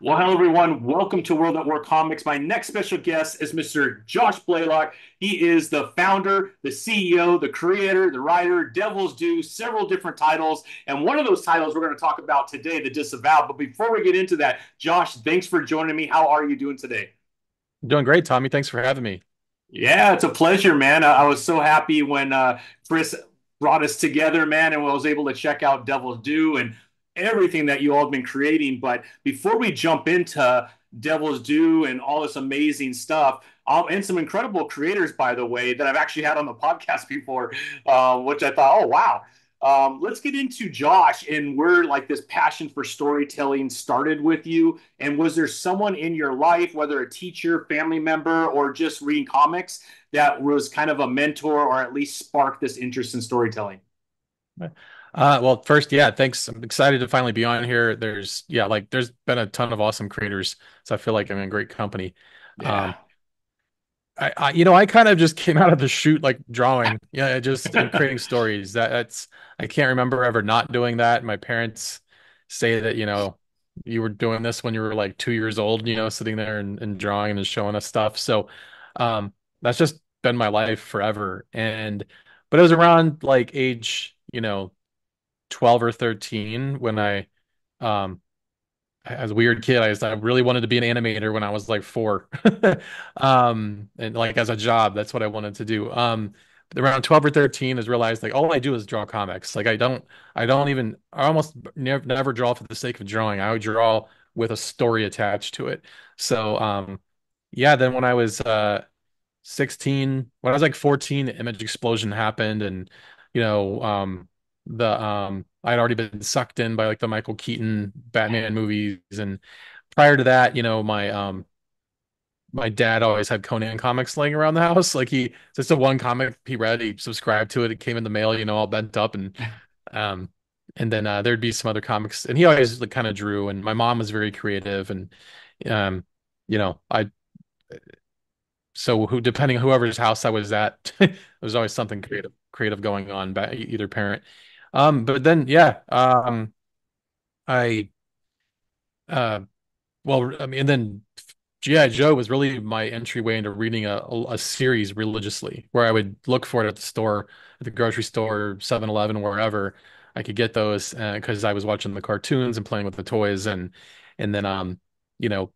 Well, hello everyone. Welcome to World at War Comics. My next special guest is Mr. Josh Blaylock. He is the founder, the CEO, the creator, the writer, Devil's Due, several different titles. And one of those titles we're going to talk about today, the Disavowed. But before we get into that, Josh, thanks for joining me. How are you doing today? Doing great, Tommy. Thanks for having me. Yeah, it's a pleasure, man. I was so happy when Chris brought us together, man, and I was able to check out Devil's Due and everything that you all have been creating. But before we jump into Devil's Due and all this amazing stuff, and some incredible creators, by the way, that I've actually had on the podcast before, which I thought, oh, wow. Let's get into Josh and where like this passion for storytelling started with you. And was there someone in your life, whether a teacher, family member, or just reading comics, that was kind of a mentor or at least sparked this interest in storytelling? Well, first, yeah, thanks. I'm excited to finally be on here. There's been a ton of awesome creators, so I feel like I'm in great company. Yeah. Um, I kind of just came out of the chute like drawing, yeah, just and creating stories. I can't remember ever not doing that. My parents say that, you were doing this when you were like 2 years old, sitting there and drawing and showing us stuff. So, that's just been my life forever. But it was around like age, 12 or 13 when um as a weird kid I really wanted to be an animator when I was like 4. And like as a job, that's what I wanted to do. But around 12 or 13 is realized like all I do is draw comics. Like I almost never draw for the sake of drawing. I would draw with a story attached to it. So yeah, then when I was 16, when I was like 14, the image explosion happened, and you know the I'd already been sucked in by like the Michael Keaton Batman movies. And prior to that, my dad always had Conan comics laying around the house. Like he just the one comic he read, he subscribed to it, it came in the mail, all bent up. Um and then there'd be some other comics, and he always like kind of drew. And my mom was very creative, and I so who depending on whoever's house I was at, there was always something creative going on by either parent. But then yeah, I uh well, I mean, and then G.I. Joe was really my entryway into reading a series religiously, where I would look for it at the store, at the grocery store, 7-Eleven, wherever I could get those, because I was watching the cartoons and playing with the toys. And then you know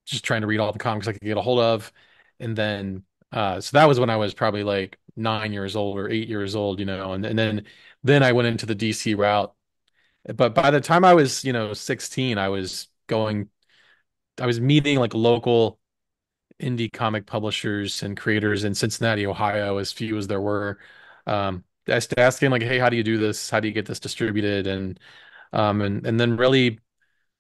just trying to read all the comics I could get a hold of. And then so that was when I was probably like 9 years old or 8 years old, and then I went into the DC route. But by the time I was, 16, I was meeting like local indie comic publishers and creators in Cincinnati, Ohio, as few as there were. Just asking like, hey, how do you do this? How do you get this distributed? And then really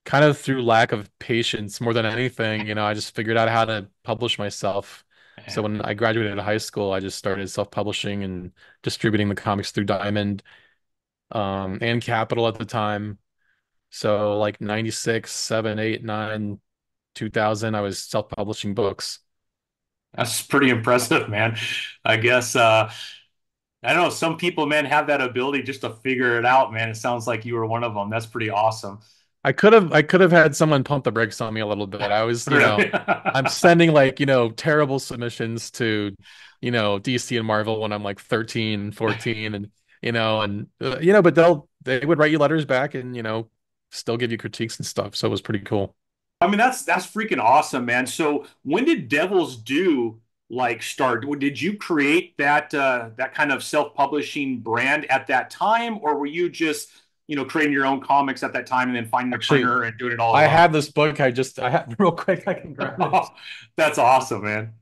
kind of through lack of patience more than anything, I just figured out how to publish myself. So when I graduated high school, I just started self-publishing and distributing the comics through Diamond, and Capital at the time. So like 96, 7, 8, 9, 2000, I was self-publishing books. That's pretty impressive, man. I guess I don't know, some people, man, have that ability just to figure it out, man. It sounds like you were one of them. That's pretty awesome. I could have had someone pump the brakes on me a little bit. I was, Really? I'm sending like, terrible submissions to, DC and Marvel when I'm like 13, 14, but they would write you letters back and, still give you critiques and stuff. So it was pretty cool. I mean, that's freaking awesome, man. So when did Devil's Due like start? Did you create that kind of self-publishing brand at that time, or were you just, creating your own comics at that time and then finding a Actually, printer and doing it all I alone? have this book. I have real quick. I can grab it. That's awesome, man.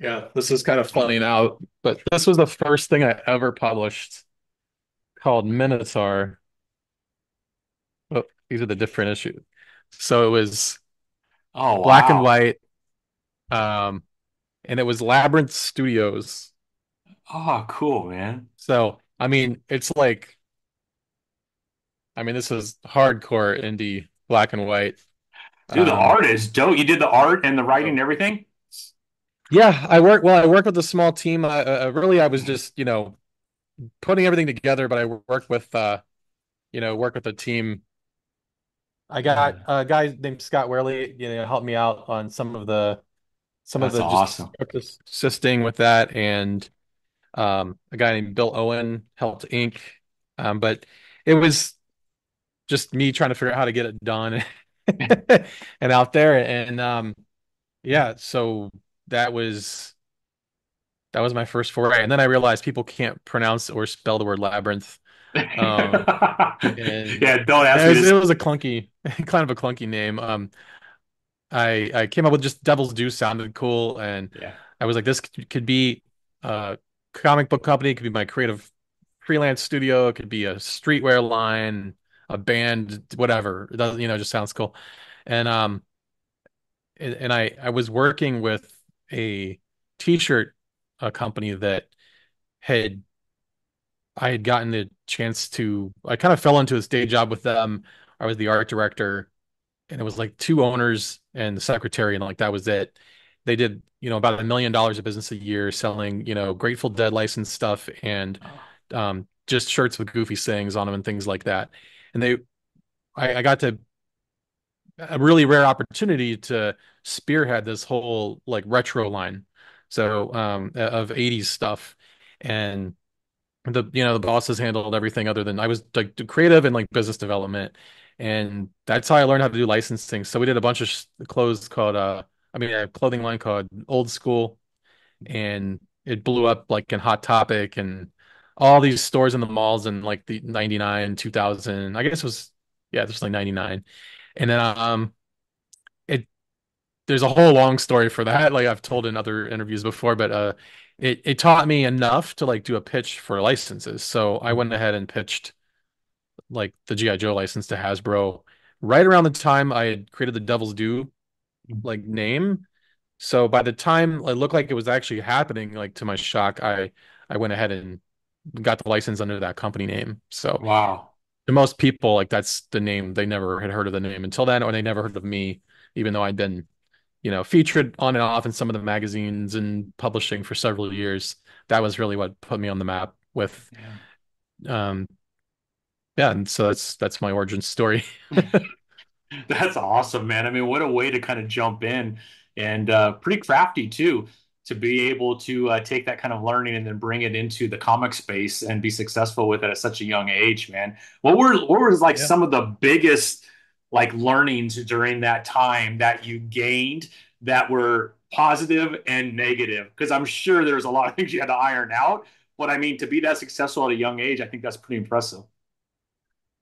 Yeah, this is kind of funny now, but this was the first thing I ever published, called Minotaur. Oh, these are the different issues. So it was Oh, black and wow. white, um, and it was Labyrinth Studios. Oh, cool, man. So I mean, this is hardcore indie black and white. Dude, the Um, art is dope. You did the art and the writing and so everything? yeah, I work with a small team. I was just, putting everything together, but I work with a team I got Yeah, a guy named Scott Werley, helped me out on some of that's the just awesome. assisting with that, and a guy named Bill Owen helped ink. But it was just me trying to figure out how to get it done and out there. And yeah, so that was that was my first foray. And then I realized people can't pronounce or spell the word labyrinth. Um, and Yeah, don't ask yeah, me this. it was a clunky, kind of a clunky name. I came up with just Devil's Due sounded cool, and Yeah. I was like, this could be a comic book company, it could be my creative freelance studio, it could be a streetwear line, a band, whatever. It doesn't, just sounds cool. And I was working with a t-shirt company that had I had gotten the chance to I kind of fell into a day job with them. I was the art director, and it was like two owners and the secretary, and like that was it. They did, about $1 million of business a year selling, Grateful Dead licensed stuff and Oh, just shirts with goofy sayings on them and things like that. And I got to a really rare opportunity to spearhead this whole like retro line, so of '80s stuff, and the bosses handled everything other than I was like creative and like business development, and that's how I learned how to do licensing. So we did a bunch of clothes called a clothing line called Old School, and it blew up like in Hot Topic and all these stores in the malls in like the 99 2000. I guess it was, yeah, it was like 99. And then it there's a whole long story for that, like I've told in other interviews before, but it taught me enough to like do a pitch for licenses. So I went ahead and pitched like the G.I. Joe license to Hasbro right around the time I had created the Devil's Due like name. So by the time it looked like it was actually happening, like to my shock, I went ahead and got the license under that company name. So wow. to most people, like that's the name. They never had heard of the name until then, or they never heard of me, even though I'd been, featured on and off in some of the magazines and publishing for several years. That was really what put me on the map with, Yeah. um, yeah. And so that's my origin story. That's awesome, man. I mean, what a way to kind of jump in and pretty crafty too, to be able to take that kind of learning and then bring it into the comic space and be successful with it at such a young age, man. What were like Yeah. some of the biggest like learnings during that time that you gained that were positive and negative? Because I'm sure there's a lot of things you had to iron out, but I mean, to be that successful at a young age, I think that's pretty impressive.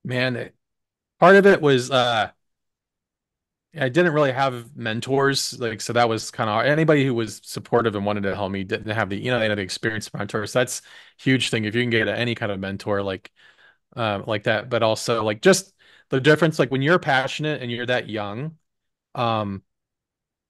Man, part of it was I didn't really have mentors, like so that was kind of anybody who was supportive and wanted to help me didn't have the they had the experienced mentors. That's a huge thing if you can get any kind of mentor like that, but also like just the difference like when you're passionate and you're that young, um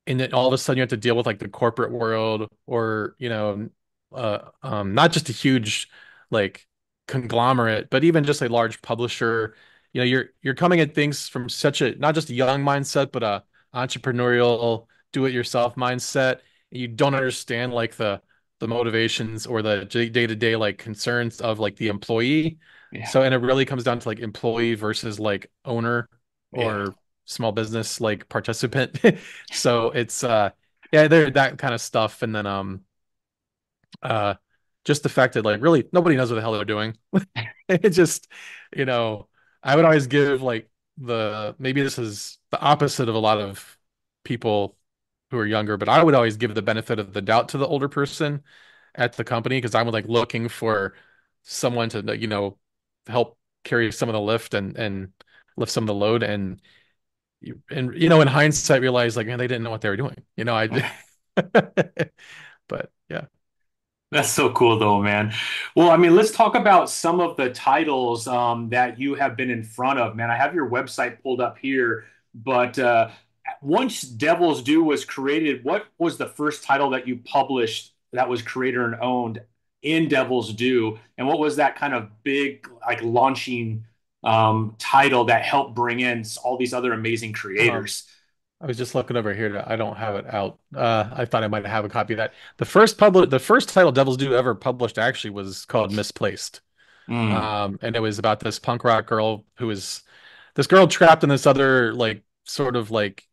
and then all of a sudden you have to deal with like the corporate world or not just a huge like conglomerate but even just a large publisher. You're coming at things from such a not just a young mindset but a entrepreneurial do it yourself mindset. You don't understand like the motivations or the day-to-day like concerns of like the employee. Yeah, So and it really comes down to like employee versus like owner yeah, or small business like participant. So it's yeah, there that kind of stuff. And then uh just the fact that like really nobody knows what the hell they're doing. It just, you know, I would always give like the maybe this is the opposite of a lot of people who are younger, but I would always give the benefit of the doubt to the older person at the company because I'm like looking for someone to, help carry some of the lift and lift some of the load. In hindsight realize like man they didn't know what they were doing, I but yeah. that's so cool though, man. Well, I mean, let's talk about some of the titles that you have been in front of, man. I have your website pulled up here, but once Devil's Due was created, what was the first title that you published that was creator and owned in Devil's Due? And what was that kind of big, like launching title that helped bring in all these other amazing um creators? I was just looking over here I don't have it out. I thought I might have a copy of that. The first title Devil's Due ever published actually was called Misplaced. Mm, And it was about this punk rock girl who was this girl trapped in this other like sort of like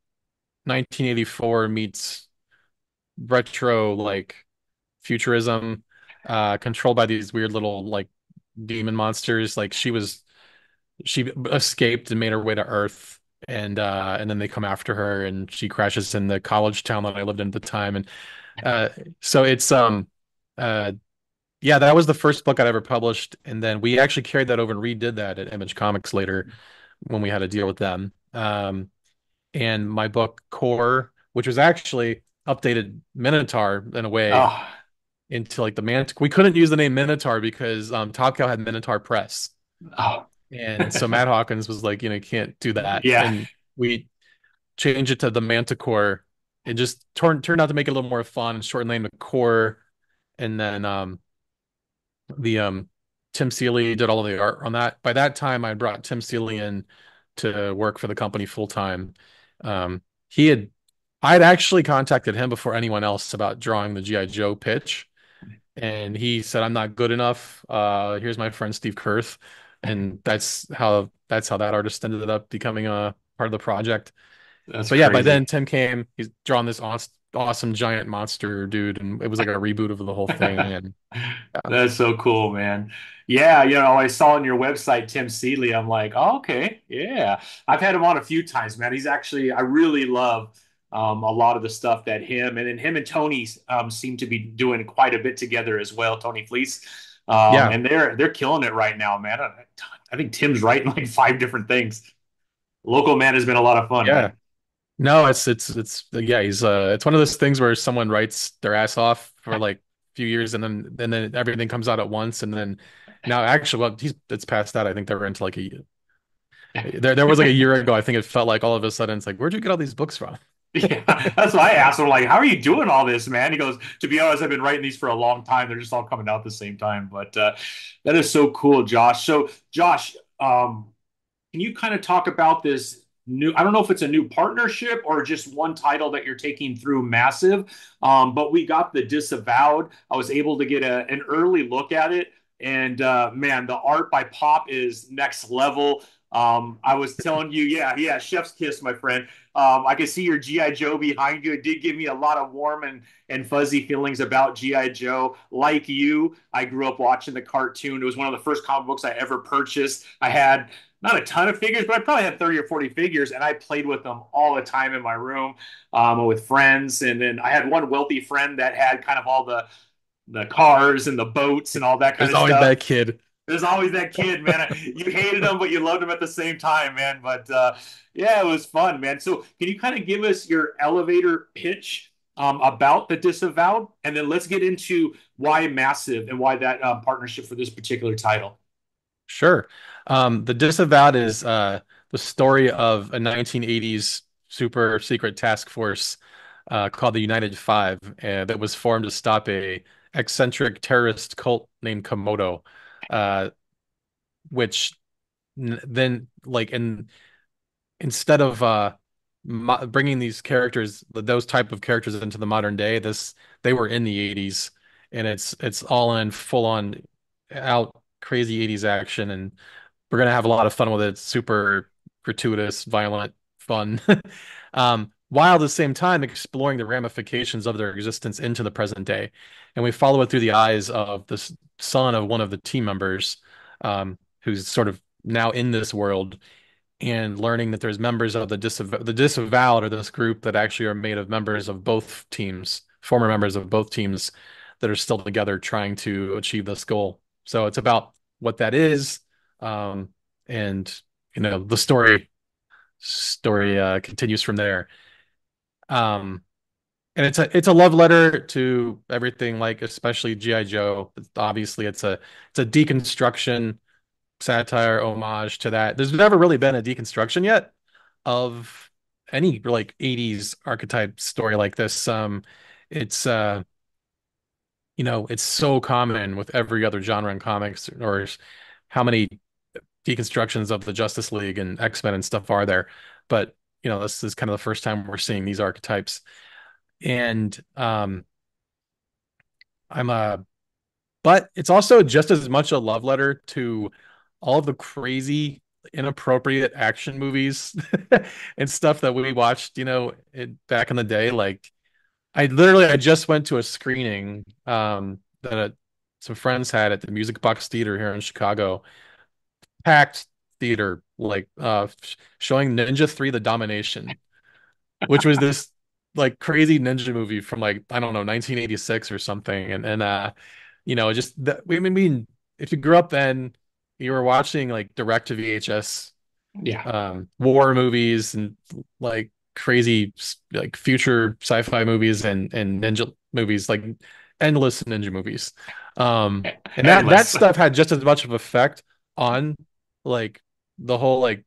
1984 meets retro like futurism, controlled by these weird little like demon monsters. Like she escaped and made her way to Earth, and then they come after her, and she crashes in the college town that I lived in at the time. And uh so it's uh yeah, that was the first book I'd ever published, and then we actually carried that over and redid that at Image Comics later when we had a deal with them. And my book Core, which was actually updated Minotaur in a way Oh, into like the Mantic. We couldn't use the name Minotaur because Top Cow had Minotaur Press. oh, And so Matt Hawkins was like, you can't do that. yeah, And we changed it to the Manticore. It just turned out to make it a little more fun and shorten the name to Core. And then the Tim Seeley did all of the art on that. By that time, I brought Tim Seeley in to work for the company full time. He had I had actually contacted him before anyone else about drawing the G.I. Joe pitch, and he said, "I'm not good enough. Here's my friend Steve Kurth," and that's how that artist ended up becoming a part of the project. that's But yeah, by then crazy. Tim came. He's drawn this awesome giant monster dude, and it was like a reboot of the whole thing. And yeah, That's so cool, man. Yeah, I saw on your website Tim Seeley. I'm like, oh, okay, yeah. I've had him on a few times, man. He's actually, I really love a lot of the stuff that him and Tony seem to be doing quite a bit together as well. Tony Fleece, yeah, and they're killing it right now, man. I think Tim's writing like five different things. Local Man has been a lot of fun, yeah. man. No, it's yeah, he's it's one of those things where someone writes their ass off for like a few years, and then everything comes out at once, and then now actually, well, he's it's past that. I think they were into like there was like a year ago. I think it felt like all of a sudden it's like, where'd you get all these books from? Yeah, that's what I asked him. Like, how are you doing all this, man? He goes, to be honest, I've been writing these for a long time. They're just all coming out at the same time. But that is so cool, Josh. So, Josh, can you kind of talk about this new? I don't know if it's a new partnership or just one title that you're taking through Massive, but we got the Disavowed. I was able to get an early look at it, and man, the art by Pop is next level. I was telling you, yeah, yeah, chef's kiss, my friend. I could see your GI Joe behind you. It did give me a lot of warm and fuzzy feelings about GI Joe. Like you, I grew up watching the cartoon. It was one of the first comic books I ever purchased. I had not a ton of figures, but I probably had 30 or 40 figures, and I played with them all the time in my room with friends. And then I had one wealthy friend that had kind of all the cars and the boats and all that kind There's of always stuff. that kid. There's always that kid, man. You hated him, but you loved him at the same time, man. But yeah, it was fun, man. So can you kind of give us your elevator pitch about the Disavowed, and then let's get into why Massive and why that partnership for this particular title. Sure. The Disavowed is the story of a 1980s super secret task force called the United Five that was formed to stop a eccentric terrorist cult named Komodo, uh, which then like instead of bringing these characters, those type of characters into the modern day, they were in the 80s, and it's all in full on out crazy 80s action, and we're gonna have a lot of fun with it. It's super gratuitous, violent, fun, while at the same time exploring the ramifications of their existence into the present day. And we follow it through the eyes of the son of one of the team members, who's sort of now in this world and learning that there's members of the disavowed, or this group that actually are made of members of both teams, former members of both teams that are still together trying to achieve this goal. So it's about what that is, um, and the story continues from there. Um, and it's a love letter to everything, like especially G.I. Joe. Obviously, it's a deconstruction satire homage to that. There's never really been a deconstruction yet of any like 80s archetype story like this. It's it's so common with every other genre in comics, or how many deconstructions of the Justice League and X-Men and stuff are there. But this is kind of the first time we're seeing these archetypes. And I'm but it's also just as much a love letter to all of the crazy inappropriate action movies and stuff that we watched, back in the day. Like I just went to a screening that some friends had at the Music Box Theater here in Chicago, packed theater, like showing Ninja 3: The Domination, which was this like crazy ninja movie from like I don't know 1986 or something, and just that I mean if you grew up then you were watching like direct to VHS Yeah. war movies and like crazy like future sci-fi movies and ninja movies, like endless ninja movies. And that Endless. stuff had just as much of effect on like the whole like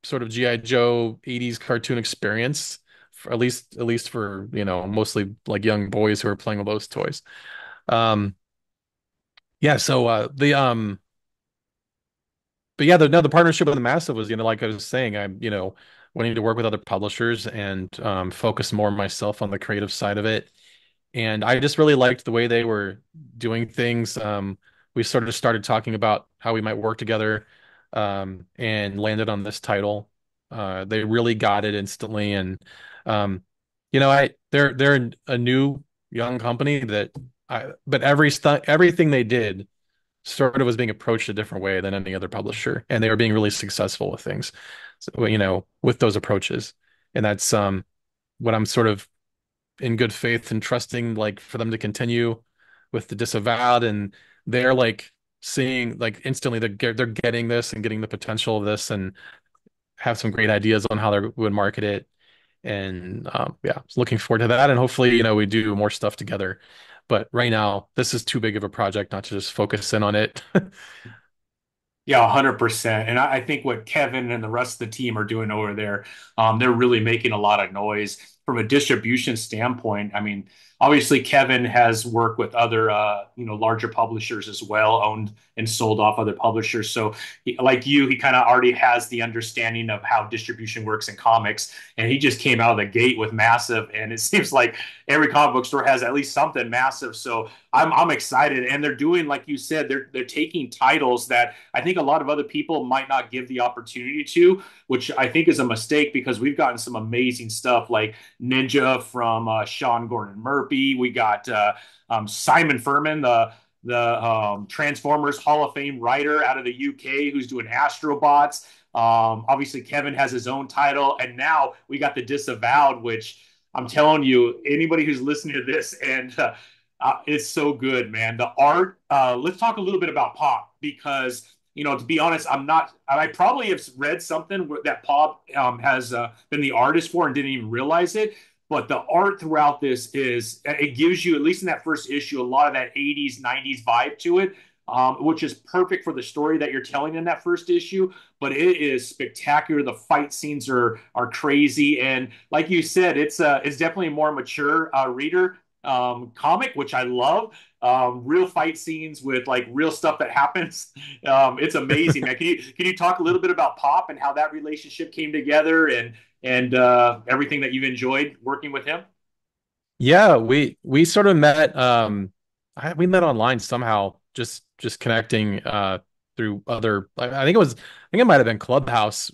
sort of G.I. Joe 80s cartoon experience, for at least for, mostly like young boys who are playing with those toys. Um yeah, so the but yeah, the partnership with the Massive was, like I was saying, I'm, wanting to work with other publishers and focus more myself on the creative side of it. And I just really liked the way they were doing things. We sort of started talking about how we might work together, and landed on this title. They really got it instantly, and they're a new young company but everything they did sort of was being approached a different way than any other publisher, and they were being really successful with things, so, with those approaches, and that's what I'm sort of in good faith and trusting, like for them to continue with the Disavowed, and they're like seeing like instantly they're getting this and getting the potential of this and have some great ideas on how they would market it. And yeah, looking forward to that, and hopefully, we do more stuff together. But right now, this is too big of a project not to just focus in on it. Yeah, 100%. And I think what Kevin and the rest of the team are doing over there, they're really making a lot of noise from a distribution standpoint. I mean, obviously Kevin has worked with other, larger publishers as well, owned and sold off other publishers. So, like you, he kind of already has the understanding of how distribution works in comics, and he just came out of the gate with Massive, and it seems like every comic book store has at least something massive. So I'm excited, and they're doing, like you said, they're taking titles that I think a lot of other people might not give the opportunity to, which I think is a mistake because we've gotten some amazing stuff like Ninja from Sean Gordon Murphy. We got Simon Furman, the Transformers Hall of Fame writer out of the UK, who's doing Astrobots. Obviously, Kevin has his own title, and now we got the Disavowed, which I'm telling you, anybody who's listening to this and it's so good, man. The art. Let's talk a little bit about Pop because to be honest, I'm not. I probably have read something that Pop has been the artist for and didn't even realize it. But the art throughout this it gives you, at least in that first issue, a lot of that 80s, 90s vibe to it, which is perfect for the story that you're telling in that first issue. But it is spectacular. The fight scenes are crazy, and like you said, it's definitely a more mature reader comic, which I love. Real fight scenes with like real stuff that happens. It's amazing, man. Can you talk a little bit about Pop and how that relationship came together and everything that you've enjoyed working with him? Yeah, we sort of met we met online somehow, just connecting through other I think it might have been Clubhouse,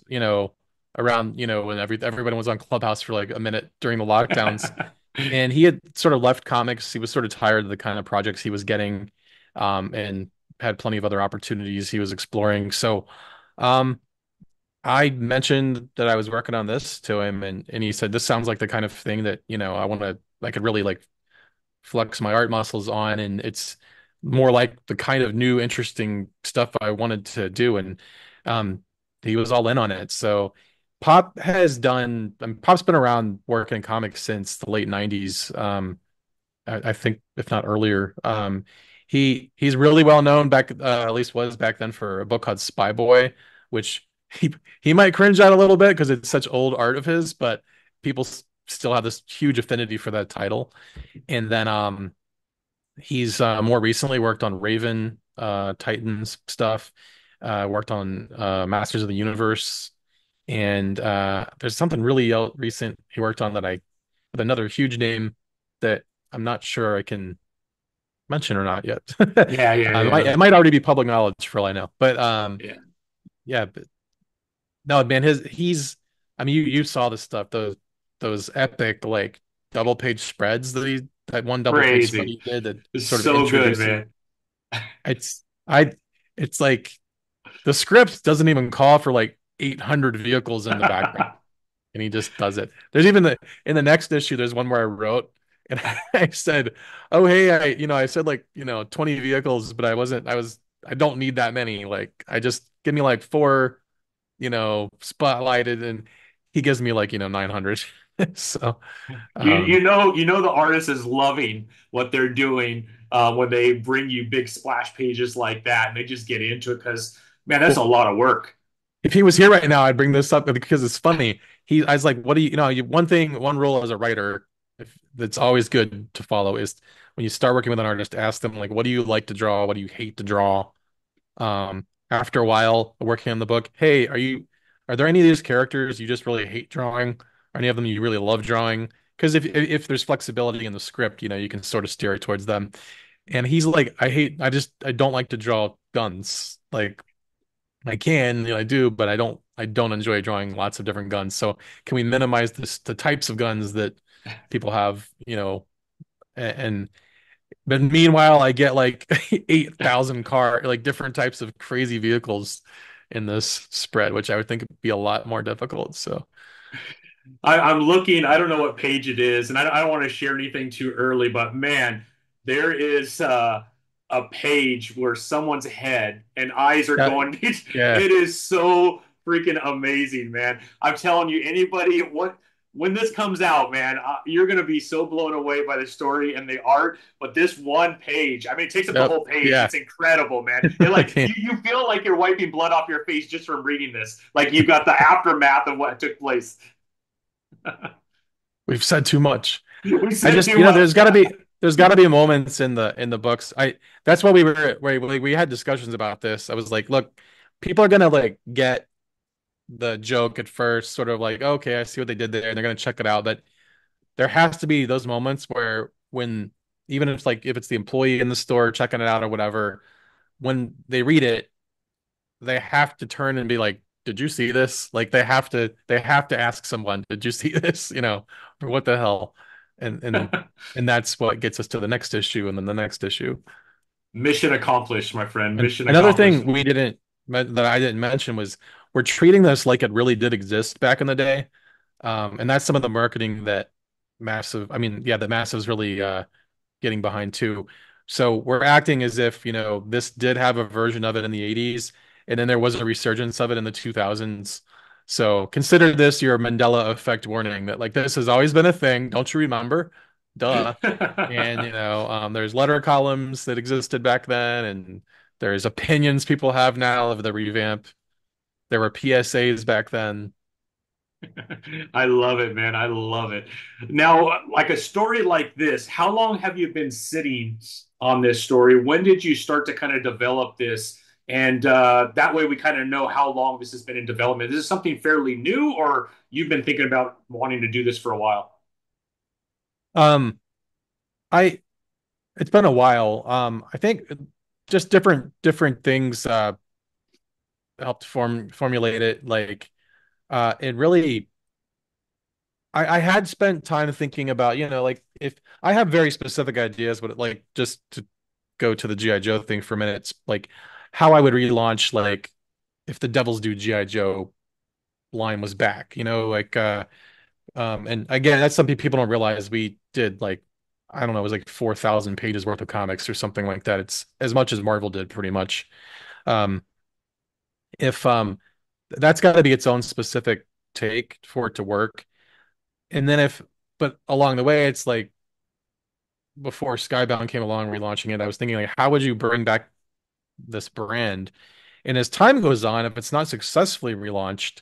around, when everybody was on Clubhouse for like a minute during the lockdowns. And he had sort of left comics. He was sort of tired of the kind of projects he was getting, and had plenty of other opportunities he was exploring. So um I mentioned that I was working on this to him, and he said, this sounds like the kind of thing that, I could really like flex my art muscles on, and it's more like the kind of new interesting stuff I wanted to do. And um he was all in on it. So Pop's been around working in comics since the late 90s. I think if not earlier. He's really well known back, at least was back then, for a book called Spy Boy, which he might cringe at a little bit because it's such old art of his, but people still have this huge affinity for that title. And then he's more recently worked on Raven, Titans stuff, worked on Masters of the Universe, and there's something really recent he worked on that I with another huge name that I'm not sure I can mention or not yet. Yeah, yeah, It yeah, might already be public knowledge for all I know. But yeah. yeah, No, man, he's I mean you saw the stuff, those epic like double page spreads that one double page spread Crazy. he did that It's sort of so good, introduces man. it's I it's like the script doesn't even call for like 800 vehicles in the background, and he just does it. There's even the in the next issue, there's one where I wrote and I said, "Oh hey, I said like 20 vehicles, but I don't need that many. Like I just give me like four, spotlighted," and he gives me like 900. So um, You know the artist is loving what they're doing when they bring you big splash pages like that, and they just get into it because man, that's a well, lot of work. if he was here right now, I'd bring this up because it's funny. I was like, what do one rule as a writer, that's always good to follow is when you start working with an artist, ask them like, what do you like to draw? What do you hate to draw? After a while working on the book, hey, are there any of these characters you just really hate drawing? Are any of them you really love drawing? Because if there's flexibility in the script, you can sort of steer it towards them. And he's like, I don't like to draw guns. Like I can, I do, but I don't enjoy drawing lots of different guns. So can we minimize the types of guns that people have, and but meanwhile I get like 8,000 like different types of crazy vehicles in this spread, which I would think would be a lot more difficult. So I'm looking. I don't know what page it is, and I don't want to share anything too early. But man, there is a page where someone's head and eyes are yeah, going. yeah, It is so freaking amazing, man. I'm telling you, anybody what when this comes out, man, you're gonna be so blown away by the story and the art. But this one page, I mean, it takes up the yep, whole page. yeah. It's incredible, man. It like Okay. you feel like you're wiping blood off your face just from reading this. Like you've got the aftermath of what took place. We've said too much. We I said just, too much. there's got to be moments in the books. That's why we had discussions about this. I was like, look, people are gonna like get the joke at first, sort of like, okay, I see what they did there, and they're gonna check it out. But there has to be those moments where when even if it's the employee in the store checking it out or whatever, when they read it, they have to turn and be like, did you see this? Like they have to ask someone, did you see this? Or what the hell? And that's what gets us to the next issue and then the next issue. Mission accomplished, my friend. And Mission another accomplished. thing that I didn't mention was we're treating this like it really did exist back in the day. And that's some of the marketing that Massive, I mean, yeah, that Massive's really getting behind too. So we're acting as if, this did have a version of it in the 80s, and then there was a resurgence of it in the 2000s. So consider this your Mandela effect warning that like this has always been a thing. Don't you remember? Duh. And there's letter columns that existed back then, and there's opinions people have now of the revamp. There were PSAs back then. I love it, man. I love it. Now, like a story like this, how long have you been sitting on this story? When did you start to kind of develop this? And that way we kind of know how long this has been in development. Is this something fairly new, or you've been thinking about wanting to do this for a while? Um, I It's been a while. I think just different things helped formulate it. Like it really I had spent time thinking about, like if I have very specific ideas, but like just to go to the G.I. Joe thing for a minute, it's like how I would relaunch like if the Devils Do G.I. Joe line was back, like and again, that's something people don't realize. We did like I don't know, it was like 4,000 pages worth of comics or something like that. It's as much as Marvel did pretty much. Um if That's got to be its own specific take for it to work. And then but along the way, it's like before Skybound came along relaunching it, I was thinking like, how would you bring back this brand? And as time goes on, if it's not successfully relaunched,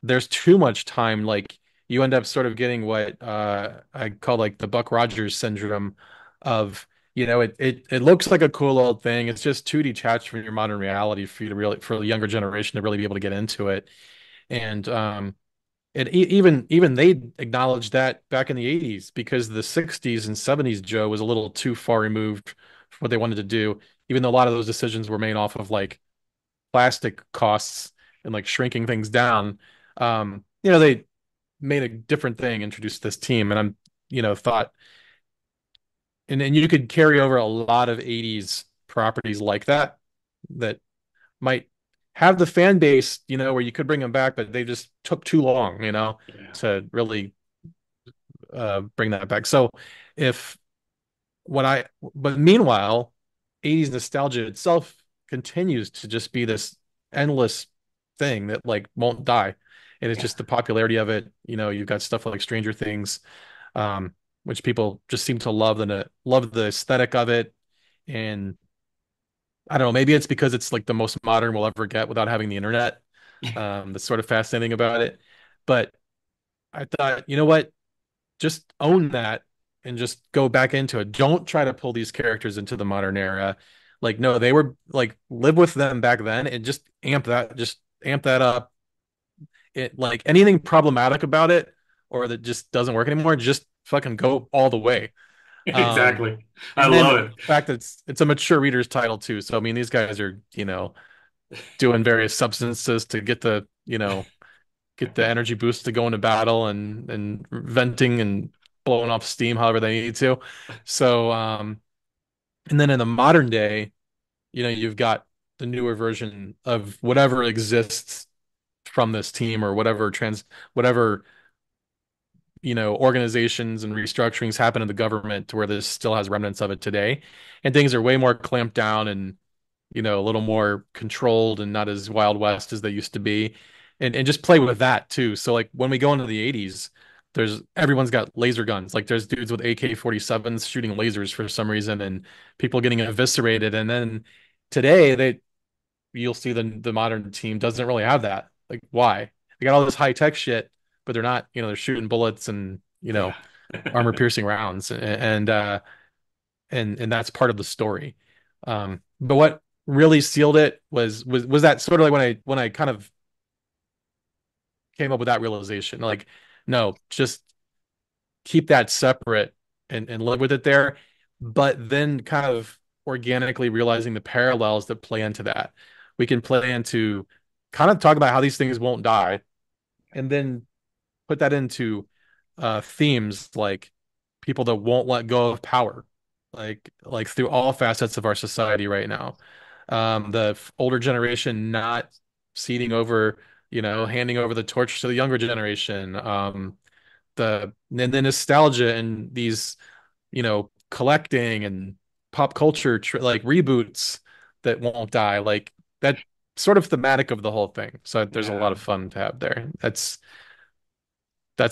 there's too much time. Like you end up sort of getting what I call like the Buck Rogers syndrome of, it looks like a cool old thing. It's just too detached from your modern reality for you to really, for the younger generation to really be able to get into it. And even they acknowledged that back in the 80s because the 60s and 70s Joe was a little too far removed from what they wanted to do, even though a lot of those decisions were made off of like plastic costs. and like shrinking things down. They made a different thing, introduced this team, and thought, and you could carry over a lot of 80s properties like that that might have the fan base, where you could bring them back, but they just took too long, Yeah. to really bring that back. So if but meanwhile, 80s nostalgia itself continues to just be this endless thing that like won't die. And it's Yeah. just the popularity of it. You've got stuff like Stranger Things, which people just seem to love the aesthetic of it. And I don't know, maybe it's because it's like the most modern we'll ever get without having the internet. That's sort of fascinating about it. But I thought, you know what? Just own that and just go back into it. Don't try to pull these characters into the modern era. Like, no, they were like live with them back then and just amp that up. It like anything problematic about it or that just doesn't work anymore, just fucking go all the way. Um, Exactly. I and then love the it. fact that it's a mature reader's title too. So I mean, these guys are, doing various substances to get the energy boost to go into battle and venting and blowing off steam however they need to. So and then in the modern day, you've got the newer version of whatever exists from this team or whatever organizations and restructurings happen in the government to where this still has remnants of it today. And things are way more clamped down and a little more controlled and not as Wild West as they used to be. And just play with that too. So like when we go into the 80s, there's everyone's got laser guns. Like there's dudes with AK-47s shooting lasers for some reason and people getting eviscerated. And then today you'll see the modern team doesn't really have that. Like why? They got all this high tech shit, but they're not, they're shooting bullets and, Yeah. armor piercing rounds. And that's part of the story. But what really sealed it was that sort of like when I kind of came up with that realization, like, no, just keep that separate and live with it there. But then kind of organically realizing the parallels that play into that. We can play into kind of talk about how these things won't die and then put that into themes like people that won't let go of power, like through all facets of our society right now. The older generation not ceding over, handing over the torch to the younger generation. The nostalgia and these, collecting and pop culture like reboots that won't die, like that sort of thematic of the whole thing. So there's a lot Yeah. of fun to have there. That's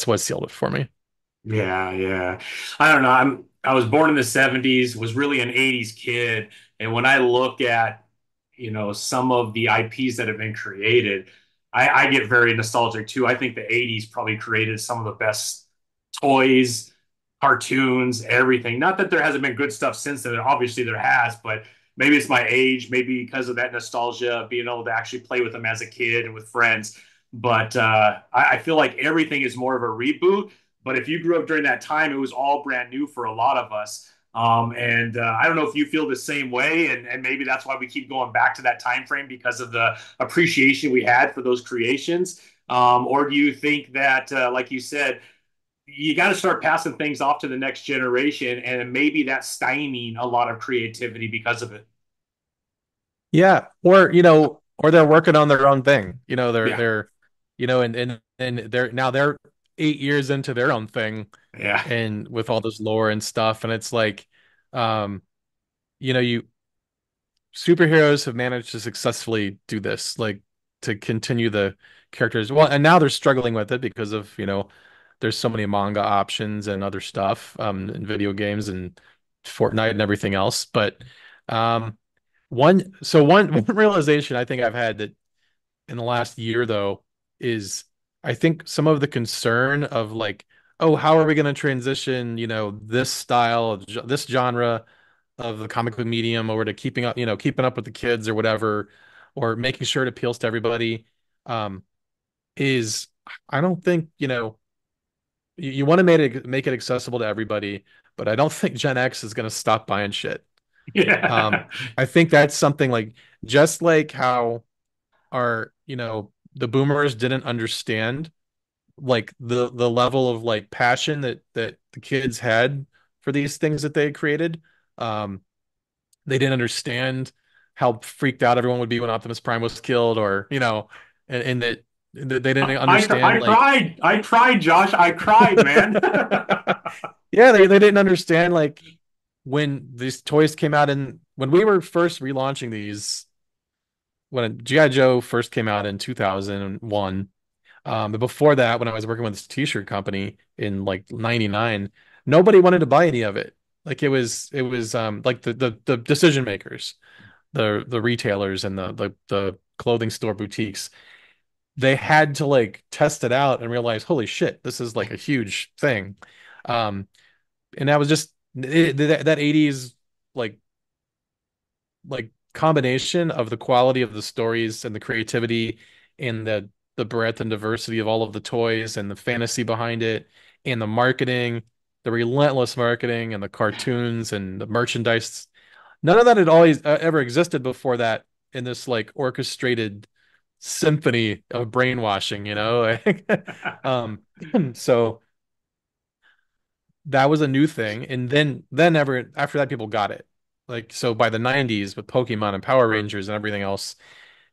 what sealed it for me. Yeah, yeah. I don't know. I was born in the 70s, was really an 80s kid. And when I look at, some of the IPs that have been created, I get very nostalgic too. I think the 80s probably created some of the best toys, cartoons, everything. Not that there hasn't been good stuff since then. Obviously there has, but maybe it's my age, maybe because of that nostalgia, being able to actually play with them as a kid and with friends. But I feel like everything is more of a reboot. But if you grew up during that time, it was all brand new for a lot of us. And I don't know if you feel the same way, and maybe that's why we keep going back to that time frame because of the appreciation we had for those creations. Or do you think that, like you said, you got to start passing things off to the next generation, and maybe that's stymieing a lot of creativity because of it? Yeah, or they're working on their own thing. Yeah, And they're 8 years into their own thing, yeah, and with all this lore and stuff, and it's like, um, you superheroes have managed to successfully do this, like to continue the characters. Well, and now they're struggling with it because of, there's so many manga options and other stuff, and video games and Fortnite and everything else. But um, one realization I think I've had that in the last year though is I think some of the concern of like, oh, how are we going to transition, this style of this genre of the comic book medium over to keeping up with the kids or whatever, or making sure it appeals to everybody, um, is I don't think, you want to make it accessible to everybody, but I don't think Gen X is going to stop buying shit. Um, yeah, I think that's something like just like how our, the boomers didn't understand like the level of like passion that the kids had for these things that they created. Um, they didn't understand how freaked out everyone would be when Optimus Prime was killed, or and that they didn't understand I like cried. I cried, Josh. I cried, man. yeah, they didn't understand like when these toys came out and when we were first relaunching these when G.I. Joe first came out in 2001. But before that, when I was working with this t-shirt company in like 99, nobody wanted to buy any of it. Like it was like the decision makers, the retailers and the clothing store boutiques. They had to like test it out and realize, holy shit, this is like a huge thing. Um, and that was just that 80s like combination of the quality of the stories and the creativity and the breadth and diversity of all of the toys and the fantasy behind it and the marketing, the relentless marketing and the cartoons and the merchandise. None of that had always ever existed before that in this like orchestrated symphony of brainwashing, you know? um, so that was a new thing, and then ever after that people got it. Like so by the 90s with Pokemon and Power Rangers and everything else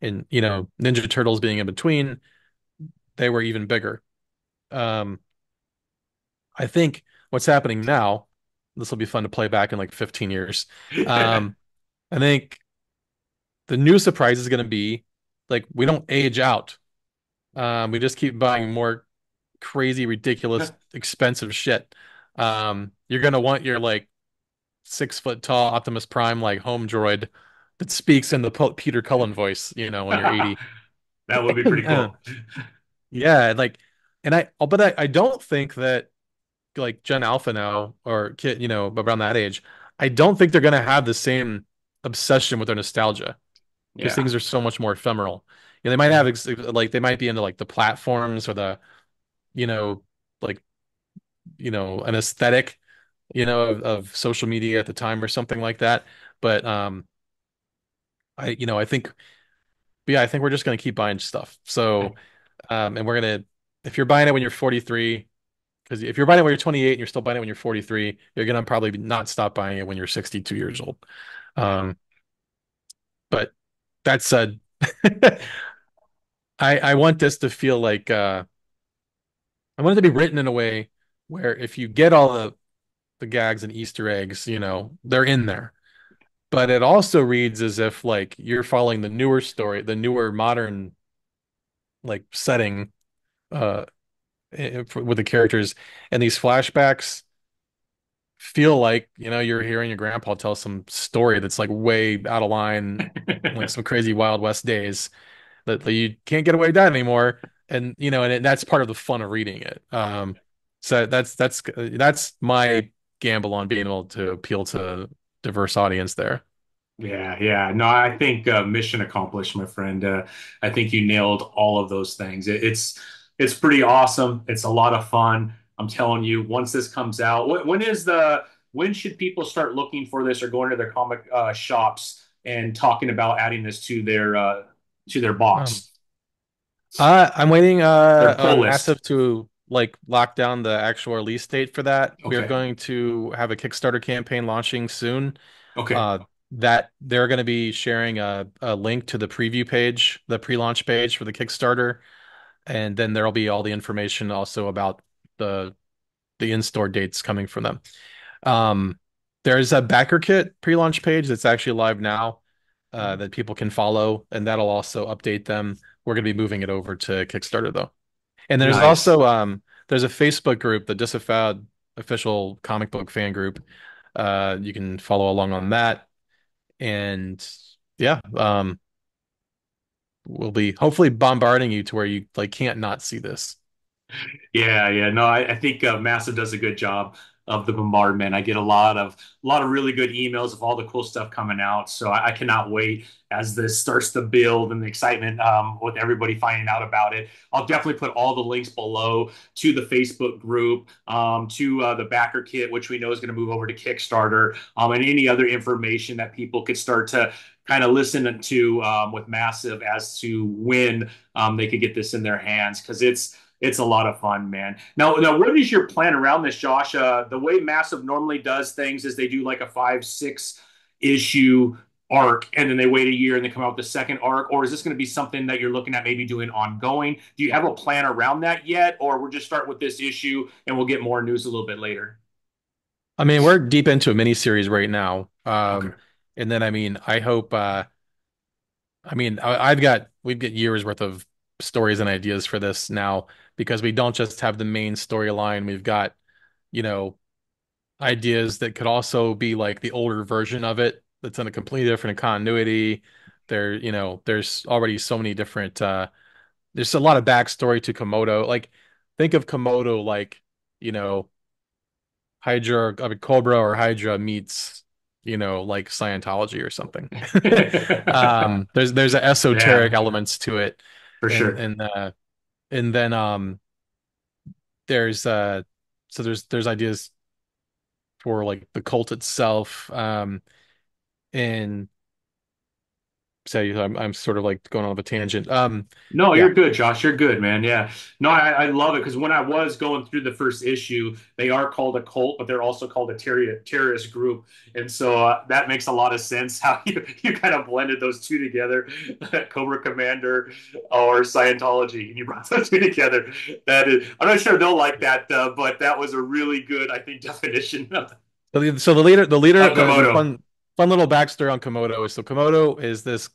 and Ninja Turtles being in between, they were even bigger. Um I think what's happening now, this will be fun to play back in like 15 years. Um I think the new surprise is going to be like we don't age out. We just keep buying more crazy, ridiculous, expensive shit. You're gonna want your like 6 foot tall Optimus Prime like home droid that speaks in the Peter Cullen voice, when you're 80. That would be pretty cool. Yeah, like, and but I don't think that like Gen Alpha now or kid, around that age, I don't think they're gonna have the same obsession with their nostalgia because Yeah. things are so much more ephemeral. They might have like they might be into like the platforms or the, you know, like an aesthetic, of social media at the time or something like that. But I think, yeah, I think we're just gonna keep buying stuff. So, and we're gonna, if you're buying it when you're 43, because if you're buying it when you're 28 and you're still buying it when you're 43, you're gonna probably not stop buying it when you're 62 years old. Um, but that said, I want this to feel like I want it to be written in a way where if you get all the gags and Easter eggs, they're in there. But it also reads as if like you're following the newer story, the newer modern like setting with the characters, and these flashbacks feel like you're hearing your grandpa tell some story that's like way out of line, like some crazy Wild West days that you can't get away with that anymore. And that's part of the fun of reading it. So that's my gamble on being able to appeal to diverse audience there. Yeah, yeah. No, I think mission accomplished, my friend. I think you nailed all of those things. It's pretty awesome. It's a lot of fun. I'm telling you, once this comes out, when should people start looking for this or going to their comic shops and talking about adding this to their Um, box, I'm waiting their pull on list? Massive to like lock down the actual release date for that. We are Okay. going to have a Kickstarter campaign launching soon. Okay. Uh, that they're going to be sharing a link to the preview page, the pre-launch page for the Kickstarter, and then there'll be all the information also about the the in-store dates coming from them. Um, there's a backer kit pre-launch page that's actually live now that people can follow, and that'll also update them. We're going to be moving it over to Kickstarter though. And there's Nice. also there's a Facebook group, the Disavowed official comic book fan group. You can follow along on that. And yeah, we'll be hopefully bombarding you to where you like can't not see this. Yeah, yeah. No, I think Massive does a good job of the bombardment. I get a lot of really good emails of all the cool stuff coming out. So I cannot wait as this starts to build and the excitement with everybody finding out about it. I'll definitely put all the links below to the Facebook group, to the backer kit, which we know is going to move over to Kickstarter, and any other information that people could start to kind of listen to with Massive as to when they could get this in their hands because it's a lot of fun, man. Now, what is your plan around this, Josh? The way Massive normally does things is they do like a 5, 6 issue arc, and then they wait a year and they come out with the second arc. Or is this going to be something that you're looking at maybe doing ongoing? Do you have a plan around that yet, or we'll just start with this issue and we'll get more news a little bit later? I mean, we're deep into a miniseries right now. Okay. And then I mean, I hope I mean, I've got we've got years worth of stories and ideas for this now because we don't just have the main storyline. We've got, you know, ideas that could also be like the older version of it that's in a completely different continuity. There's already so many different there's a lot of backstory to Komodo. Like think of Komodo like, you know, Hydra, I mean Cobra or Hydra meets, like Scientology or something. There's an esoteric Yeah, elements to it, for and sure. and then there's there's ideas for like the cult itself, and so I'm sort of like going on a tangent. No, Yeah. you're good, Josh. You're good, man. Yeah. No, I love it because when I was going through the first issue, they are called a cult, but they're also called a terrorist group. And so that makes a lot of sense how you kind of blended those two together, Cobra Commander or Scientology, and you brought those two together. That is, I'm not sure they'll like that, but that was a really good, I think, definition So the leader, of the Komodo. fun little backstory on Komodo is so Komodo is this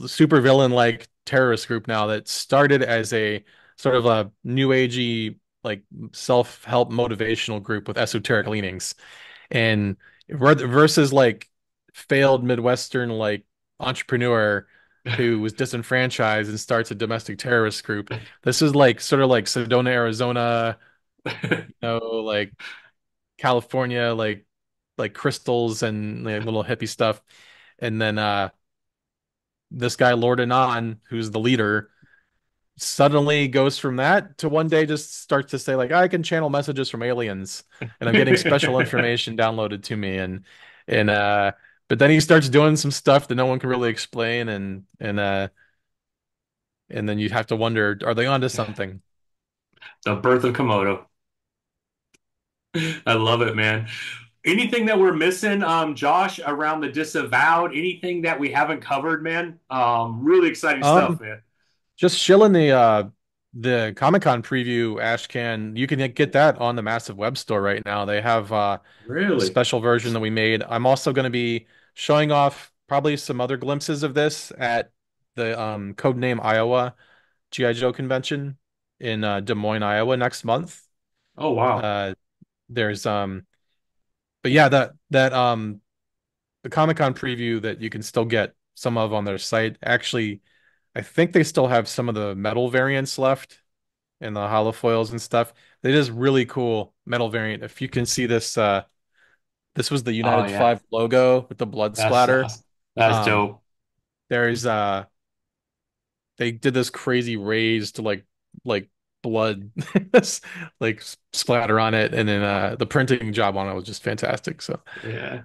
super villain like terrorist group now that started as a sort of a new agey like self-help motivational group with esoteric leanings and versus like failed Midwestern like entrepreneur who was disenfranchised and starts a domestic terrorist group. This is like sort of like Sedona, Arizona, like California, like crystals and like, little hippie stuff. And then this guy Lord Anon, who's the leader, suddenly goes from that to one day just starts to say like I can channel messages from aliens and I'm getting special information downloaded to me and but then he starts doing some stuff that no one can really explain and then you'd have to wonder are they onto something? The birth of Komodo. I love it, man. Anything that we're missing, Josh, around the Disavowed? Anything that we haven't covered, man? Really exciting stuff, Um man. just shilling the Comic-Con preview Ashcan. You can get that on the Massive Web Store right now. They have a Really? special version that we made. I'm also going to be showing off probably some other glimpses of this at the Codename Iowa G.I. Joe convention in Des Moines, Iowa next month. Oh, wow. Uh, there's but yeah, that the Comic-Con preview that you can still get some of on their site. Actually, I think they still have some of the metal variants left and the holofoils and stuff. They just really cool metal variant. If you can see this, this was the Oh, United yeah. 5 logo with the blood That's splatter. that's, that's Um, dope. there's they did this crazy raised like blood like splatter on it, and then the printing job on it was just fantastic. So Yeah.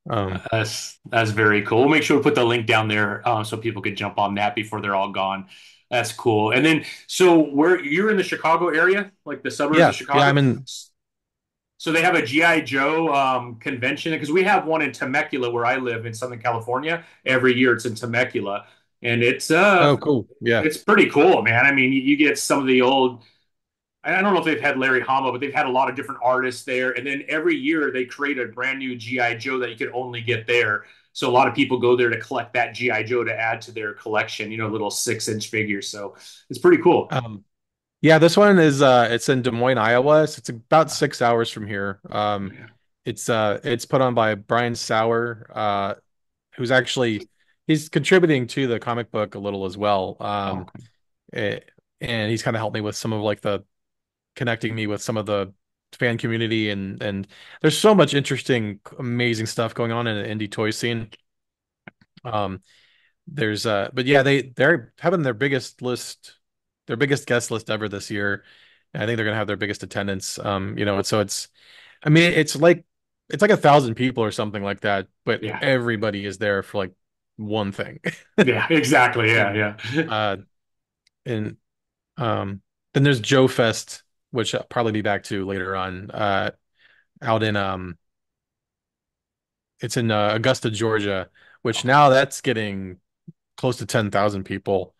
um, That's very cool. We'll make sure we put the link down there so people could jump on that before they're all gone. That's cool. And then, so where you're in the Chicago area, like the suburbs of yeah, Chicago? I'm in. So they have a GI Joe convention because we have one in Temecula where I live in Southern California. Every year it's in Temecula, and Oh, cool. Yeah. it's pretty cool, man. I mean, you get some of the old. I don't know if they've had Larry Hama, but they've had a lot of different artists there. And then every year they create a brand new GI Joe that you can only get there. So a lot of people go there to collect that GI Joe to add to their collection. Little 6-inch figures. So it's pretty cool. Um, Yeah, this one is it's in Des Moines, Iowa. So it's about 6 hours from here. It's put on by Brian Sauer, who's actually he's contributing to the comic book a little as well. Okay. Eh, and he's kind of helped me with some of like the connecting me with some of the fan community and there's so much interesting, amazing stuff going on in the indie toy scene. Um, there's but yeah, they're having their biggest guest list ever this year. And I think they're gonna have their biggest attendance. And so it's I mean it's like it's like 1,000 people or something like that, but Yeah. everybody is there for like one thing. Yeah, exactly. Yeah, And yeah. uh and um then there's Joe Fest, which I'll probably be back to later on. Out in it's in Augusta, Georgia, which now that's getting close to 10,000 people.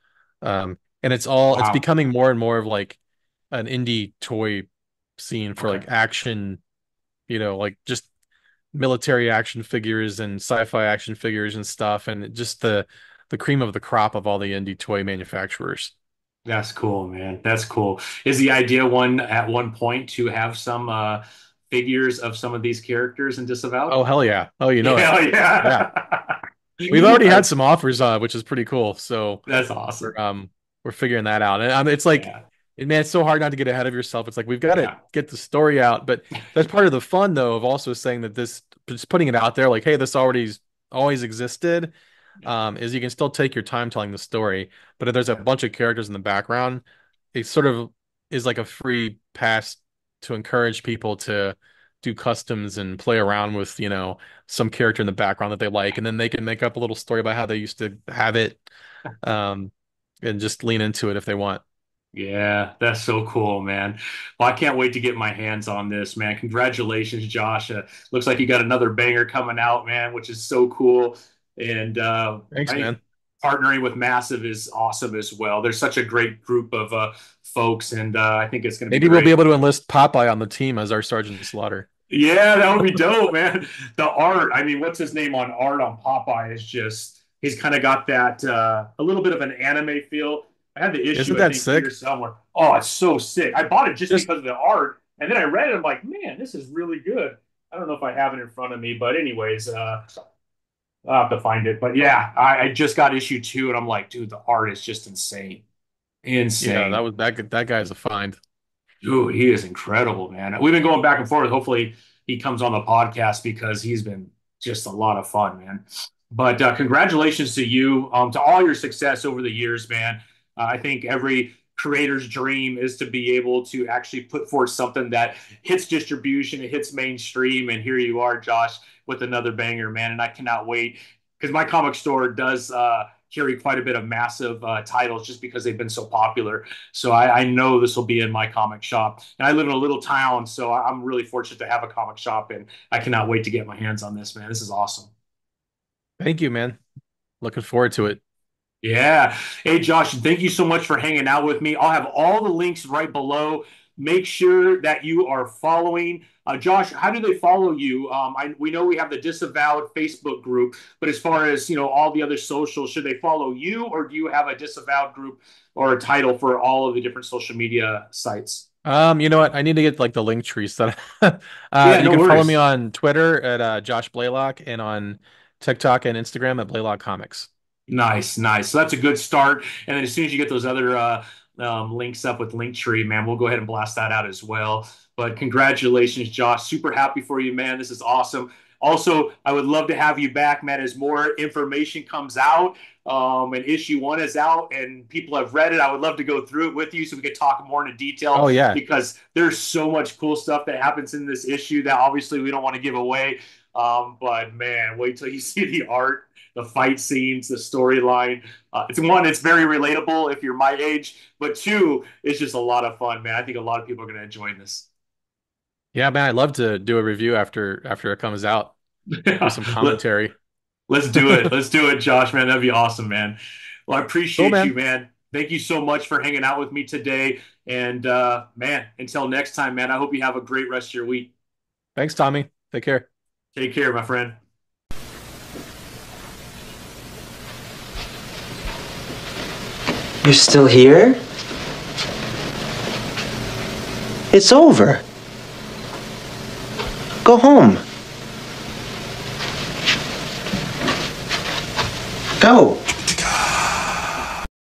And it's Wow. becoming more and more of like an indie toy scene for Okay. like action, like just military action figures and sci-fi action figures and stuff, and just the cream of the crop of all the indie toy manufacturers. That's cool, man. That's cool. Is the idea one at one point to have some figures of some of these characters in Disavowed? Oh hell yeah. Oh, you know it. Yeah, Yeah. yeah. We've already had That's some offers, which is pretty cool. So that's we're awesome. um we're figuring that out. And it's like, Yeah, man, it's so hard not to get ahead of yourself. It's like we've got to yeah, get the story out, but that's part of the fun though of also saying that this just putting it out there, like, hey, this always existed. yeah, Is you can still take your time telling the story, but if there's a bunch of characters in the background, it sort of is like a free pass to encourage people to do customs and play around with, some character in the background that they like, and then they can make up a little story about how they used to have it, um, and just lean into it if they want. yeah. That's so cool, man. Well, I can't wait to get my hands on this, man. Congratulations, Josh. Looks like you got another banger coming out, man, which is so cool. And Thanks, I think man. partnering with Massive is awesome as well. There's such a great group of folks, and I think it's going to be Maybe we'll be great. able to enlist Popeye on the team as our Sergeant Slaughter. Yeah, that would be dope, man. The art, I mean, what's his name on art on Popeye is just, he's kind of got that a little bit of an anime feel. I had the Isn't issue, I that think, here sick? somewhere. Oh, it's so sick. I bought it just Just because of the art. And then I read it. I'm like, man, this is really good. I don't know if I have it in front of me, but anyways, I'll have to find it. But yeah, I just got issue two, and I'm like, dude, the art is just insane. yeah, Insane. that guy's a find. Dude, he is incredible, man. We've been going back and forth. Hopefully, he comes on the podcast because he's been just a lot of fun, man. But congratulations to you, to all your success over the years, man. I think every creator's dream is to be able to actually put forth something that hits distribution, it hits mainstream, and here you are, Josh, with another banger, man. And I cannot wait because my comic store does carry quite a bit of massive titles just because they've been so popular. So I know this will be in my comic shop. And I live in a little town, so I'm really fortunate to have a comic shop, and I cannot wait to get my hands on this, man. This is awesome. Thank you, man. Looking forward to it. Yeah. Hey, Josh, thank you so much for hanging out with me. I'll have all the links right below. Make sure that you are following. Josh, how do they follow you? We know we have the Disavowed Facebook group, but as far as all the other socials, should they follow you, or do you have a Disavowed group or a title for all of the different social media sites? You know what? I need to get like the link tree set. Yeah, You no can follow me worries. on Twitter at Josh Blaylock and on TikTok and Instagram at Blaylock Comics. Nice, nice. So that's a good start. And then as soon as you get those other links up with Linktree, man, we'll go ahead and blast that out as well. But congratulations, Josh. Super happy for you, man. This is awesome. Also, I would love to have you back, man, as more information comes out, and issue one is out and people have read it. I would love to go through it with you so we could talk more in detail Oh yeah, because there's so much cool stuff that happens in this issue that obviously we don't want to give away. But man, wait till you see the art, the fight scenes, the storyline. It's very relatable if you're my age, but two, it's just a lot of fun, man. I think a lot of people are going to enjoy this. yeah, man. I'd love to do a review after it comes out with some Let, commentary. let's do it. Let's do it, Josh, man. That'd be awesome, man. Well, I Cool, appreciate you, man. man. Thank you so much for hanging out with me today. And man, until next time, man, I hope you have a great rest of your week. Thanks, Tommy. Take care. Take care, my friend. You're still here? It's over. Go home. Go.